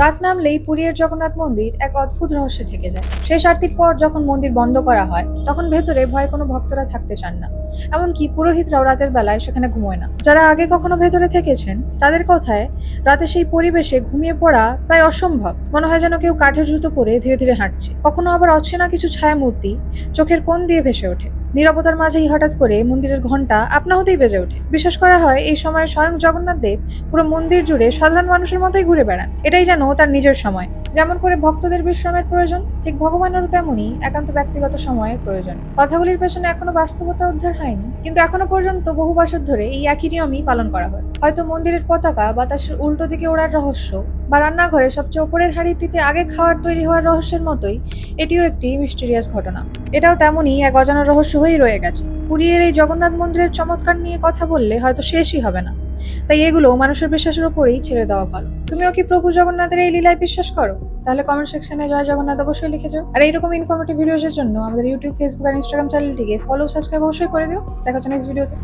রাত নামলেই পুরীর জগন্নাথ মন্দির এক অদ্ভুত রহস্যে ঠেকে যায়। শেষ আরতির পর যখন মন্দির বন্ধ করা হয় তখন ভেতরে ভয়ে কোনো ভক্তরা থাকতে চান না। এমনকি পুরোহিতরাও রাতের বেলায় সেখানে ঘুমোয় না। যারা আগে কখনো ভেতরে থেকেছেন তাদের কথায় রাতে সেই পরিবেশে ঘুমিয়ে পড়া প্রায় অসম্ভব। মনে হয় যেন কেউ কাঠের জুতো পরে ধীরে ধীরে হাঁটছে। কখনো আবার অচেনা কিছু ছায়ামূর্তি চোখের কোণ দিয়ে ভেসে ওঠে। নীরবতার মাঝেই হঠাৎ করে মন্দিরের ঘন্টা আপনা হতেই বেজে ওঠে। বিশ্বাস করা হয় এই সময় স্বয়ং জগন্নাথ দেব পুরো মন্দির জুড়ে সাধারণ মানুষের মতোই ঘুরে বেড়ান। এটাই যেন তার নিজের সময়। যেমন করে ভক্তদের বিশ্রামের প্রয়োজন, ঠিক ভগবানেরও তেমনই একান্ত ব্যক্তিগত সময়ের প্রয়োজন। কথাগুলির পেছনে এখনো বাস্তবতা উদ্ধার হয়নি, কিন্তু এখনো পর্যন্ত বহু বছর ধরে এই একই নিয়মই পালন করা হয়। হয়তো মন্দিরের পতাকা বাতাসের উল্টো দিকে ওড়ার রহস্য, বা রান্নাঘরে সবচেয়ে ওপরের হাঁড়িটিতে আগে খাবার তৈরি হওয়ার রহস্যের মতোই এটিও একটি মিস্টিরিয়াস ঘটনা। এটাও তেমনই এক অজানা রহস্য হয়েই রয়ে গেছে। পুরীর এই জগন্নাথ মন্দিরের চমৎকার নিয়ে কথা বললে হয়তো শেষই হবে না। তাই এগুলো মানুষের বিশ্বাসের উপরেই ছেড়ে দেওয়া ভালো। তুমিও কি প্রভু জগন্নাথের এই লীলায় বিশ্বাস করো? তাহলে কমেন্ট সেকশনে জয় জগন্নাথ অবশ্যই লিখে যাও। আর এইরকম ইনফরমেটিভ ভিডিওসের জন্য আমাদের ইউটিউব, ফেসবুক আর ইনস্টাগ্রাম চ্যানেলটিকে ফলো, সাবস্ক্রাইব অবশ্যই করে দিও। দেখা হচ্ছে নেক্সট ভিডিওতে।